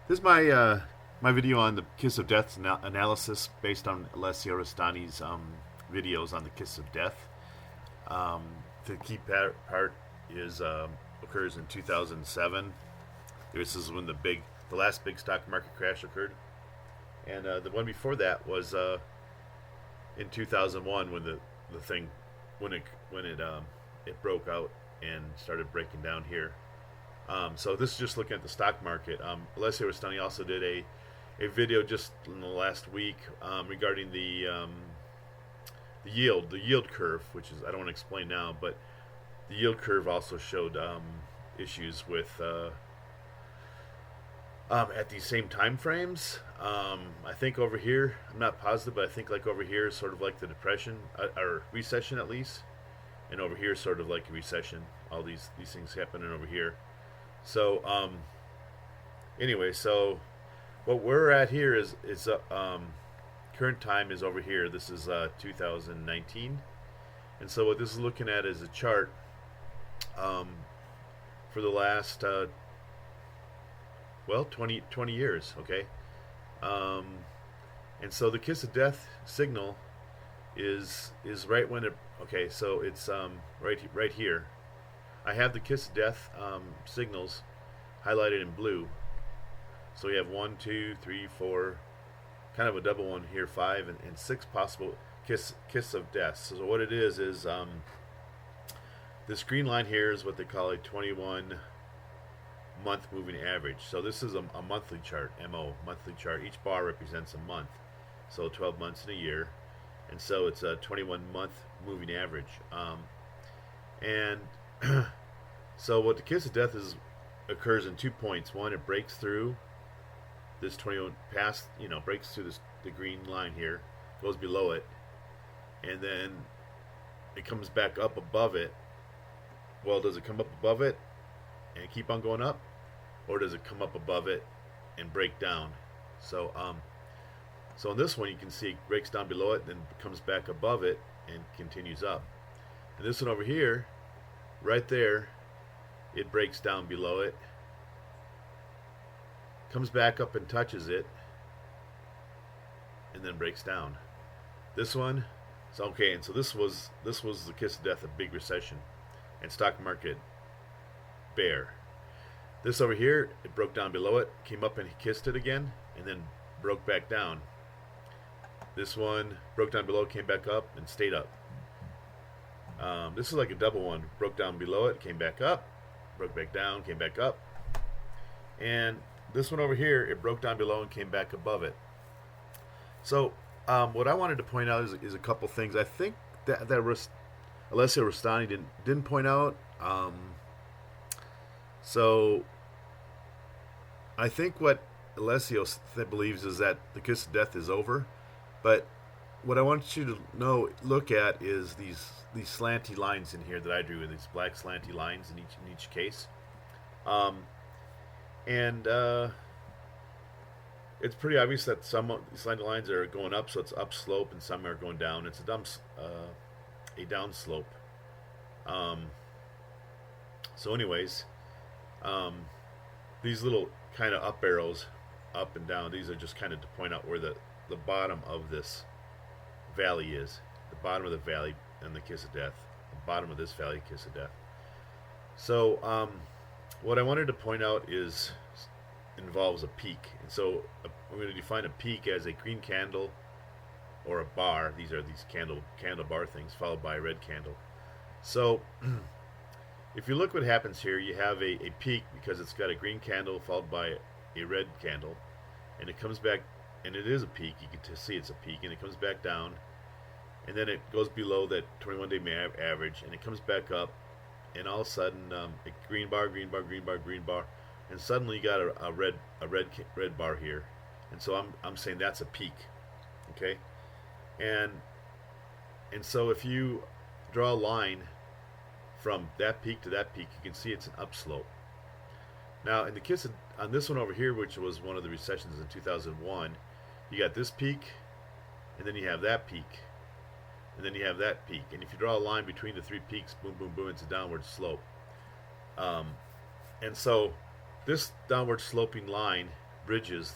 This is my video on the Kiss of Death analysis based on Alessio Rastani's videos on the Kiss of Death. Um, the key part is occurs in 2007. This is when the last big stock market crash occurred, and the one before that was in 2001 when the thing when it broke out and started breaking down here. So this is just looking at the stock market. Alessio Rastani also did a video just in the last week regarding the yield curve, which is I don't want to explain now, but the yield curve also showed issues with at these same time frames. I think over here, I'm not positive, but I think like over here is sort of like the depression or recession at least, and over here is sort of like a recession. All these things happening over here. So anyway, so what we're at here is current time is over here. This is 2019, and so what this is looking at is a chart um, for the last 20 years. Okay, um, and so the kiss of death signal is right when it. Okay, so it's right here. I have the kiss of death signals highlighted in blue. So we have 1, 2, 3, 4, kind of a double one here, 5 and 6 possible kiss of death. So what it is this green line here is what they call a 21 month moving average. So this is a monthly chart, monthly chart. Each bar represents a month. So 12 months in a year, and so it's a 21 month moving average. And so what the kiss of death is occurs in 2 points. One, it breaks through this 21 past, breaks through the green line here, goes below it, and then it comes back up above it. Well, does it come up above it and keep on going up, or does it come up above it and break down? So so in this one you can see it breaks down below it, then comes back above it and continues up. And this one over here, right there, it breaks down below it, comes back up and touches it, and then breaks down. This one, so okay, and so this was the kiss of death of big recession and stock market bear. This over here, it broke down below it, came up and kissed it again, and then broke back down. This one broke down below, came back up, and stayed up. This is like a double one. Broke down below it, came back up, broke back down, came back up. And this one over here, it broke down below and came back above it. So what I wanted to point out is a couple things. I think that Alessio Rastani didn't point out. So I think what Alessio believes is that the kiss of death is over. But what I want you to look at is these slanty lines in here that I drew, these black slanty lines in each case, and it's pretty obvious that some of these slanty lines are going up, so it's upslope, and some are going down. It's a down slope. So, anyways, these little kind of up arrows, up and down, these are just kind of to point out where the bottom of this valley is. The bottom of the valley and the kiss of death. The bottom of this valley, kiss of death. So, what I wanted to point out involves a peak. And so I'm going to define a peak as a green candle or a bar. These are these candle bar things followed by a red candle. So if you look what happens here, you have a peak because it's got a green candle followed by a red candle, and it comes back, and it is a peak. You can see it's a peak, and it comes back down, and then it goes below that 21-day average, and it comes back up, and all of a sudden, a green bar, green bar, green bar, green bar, and suddenly you got a red bar here, and so I'm saying that's a peak, okay, and so if you draw a line from that peak to that peak, you can see it's an upslope. Now, in the kiss on this one over here, which was one of the recessions in 2001, you got this peak, and then you have that peak, and then you have that peak. And if you draw a line between the three peaks, boom, boom, boom, it's a downward slope. And so this downward sloping line bridges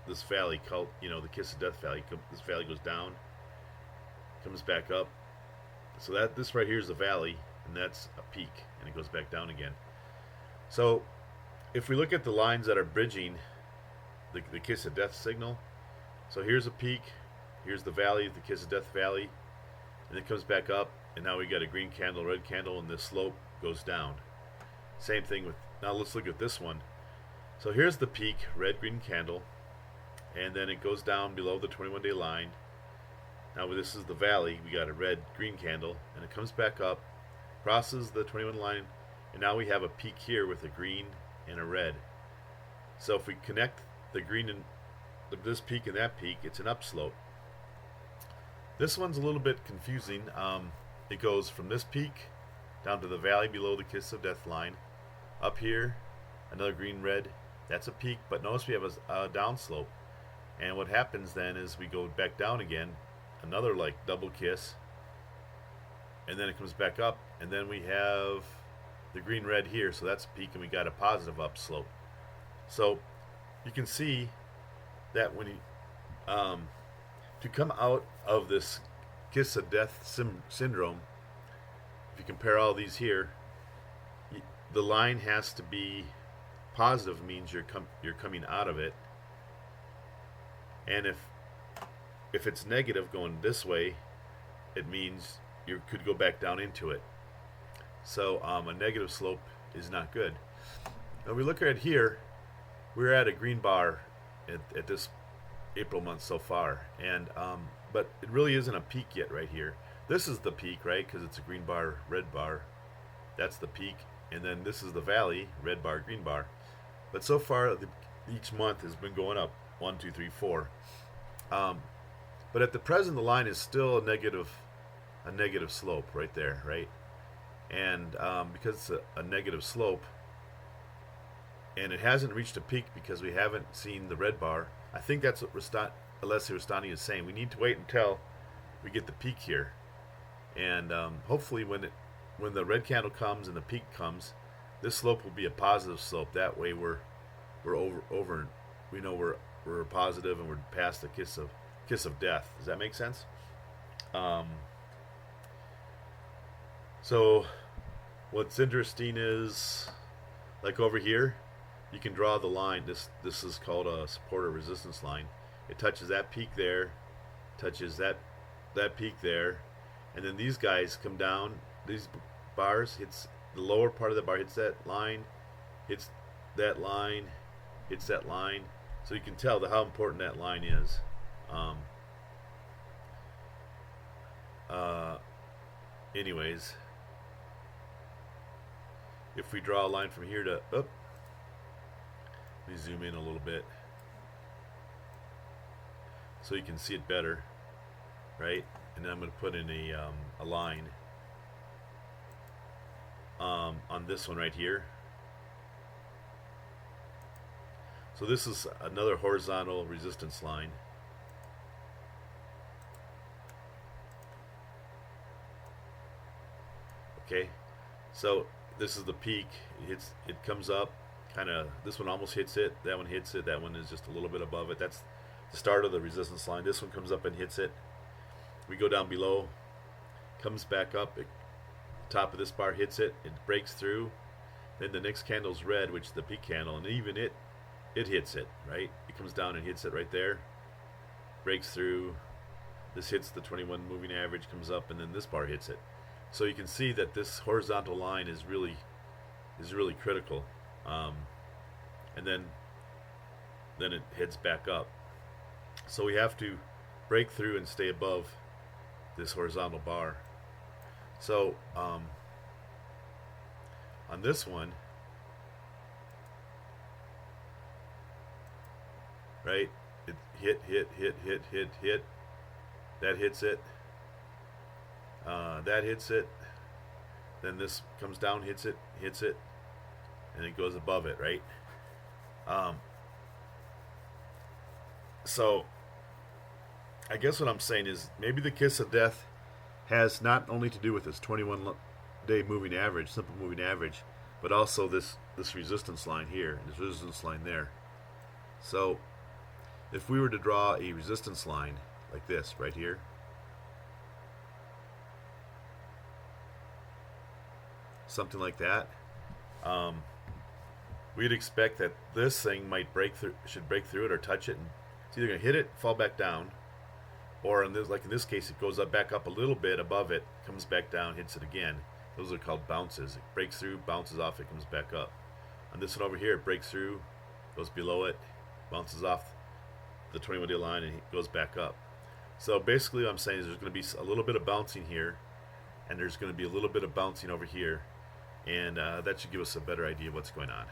this valley called, the Kiss of Death Valley. This valley goes down, comes back up. So that this right here is a valley, and that's a peak, and it goes back down again. So if we look at the lines that are bridging the Kiss of Death signal, so here's a peak, here's the valley, the Kiss of Death Valley, and it comes back up, and now we got a green candle, red candle, and this slope goes down. Same thing with, now let's look at this one. So here's the peak, red, green candle, and then it goes down below the 21-day line. Now this is the valley, we got a red, green candle, and it comes back up, crosses the 21 line, and now we have a peak here with a green and a red. So if we connect the green and this peak and that peak, it's an upslope. This one's a little bit confusing. It goes from this peak down to the valley below the Kiss of Death line. Up here, another green red. That's a peak, but notice we have a downslope. And what happens then is we go back down again, another like double kiss, and then it comes back up, and then we have the green red here, so that's a peak, and we got a positive upslope. So you can see that when you to come out of this Kiss of Death syndrome, if you compare all these here, the line has to be positive, means you're coming out of it, and if it's negative going this way, it means you could go back down into it. So a negative slope is not good. Now we look at here, we're at a green bar at this April month so far, and but it really isn't a peak yet right here. This is the peak, right, because it's a green bar, red bar. That's the peak, and then this is the valley, red bar, green bar. But so far, each month has been going up, 1, 2, 3, 4. But at the present, the line is still a negative slope right there, right? And because it's a negative slope, and it hasn't reached a peak because we haven't seen the red bar. I think that's what Alessia Rustani is saying. We need to wait until we get the peak here, and hopefully when the red candle comes and the peak comes, this slope will be a positive slope. That way we're over. We know we're positive and we're past the kiss of death. Does that make sense? So what's interesting is, like over here, you can draw the line. This is called a support or resistance line. It touches that peak there, touches that peak there, and then these guys come down. These bars hits the lower part of the bar, hits that line, hits that line, hits that line. So you can tell how important that line is. Anyways, if we draw a line from here to let me zoom in a little bit so you can see it better, right? And then I'm going to put in a line on this one right here. So this is another horizontal resistance line. Okay, so this is the peak. It comes up, kind of. This one almost hits it. That one hits it. That one is just a little bit above it. That's the start of the resistance line. This one comes up and hits it. We go down below, comes back up. Top of this bar hits it. It breaks through. Then the next candle's red, which is the peak candle, and even it hits it. Right? It comes down and hits it right there. Breaks through. This hits the 21 moving average, comes up, and then this bar hits it. So you can see that this horizontal line is really critical, and then it heads back up. So we have to break through and stay above this horizontal bar. So on this one, right? It hit. That hits it. That hits it. Then this comes down, hits it, and it goes above it, right? So I guess what I'm saying is maybe the kiss of death has not only to do with this 21-day moving average, simple moving average, but also this resistance line here, this resistance line there. So if we were to draw a resistance line like this right here, something like that, we'd expect that this thing might break through, should break through it or touch it, and it's either going to hit it, fall back down, or in this, like in this case, it goes up back up a little bit above it, comes back down, hits it again. Those are called bounces. It breaks through, bounces off, it comes back up. On this one over here, it breaks through, goes below it, bounces off the 21-day line, and it goes back up. So basically what I'm saying is there's going to be a little bit of bouncing here, and there's going to be a little bit of bouncing over here, and that should give us a better idea of what's going on.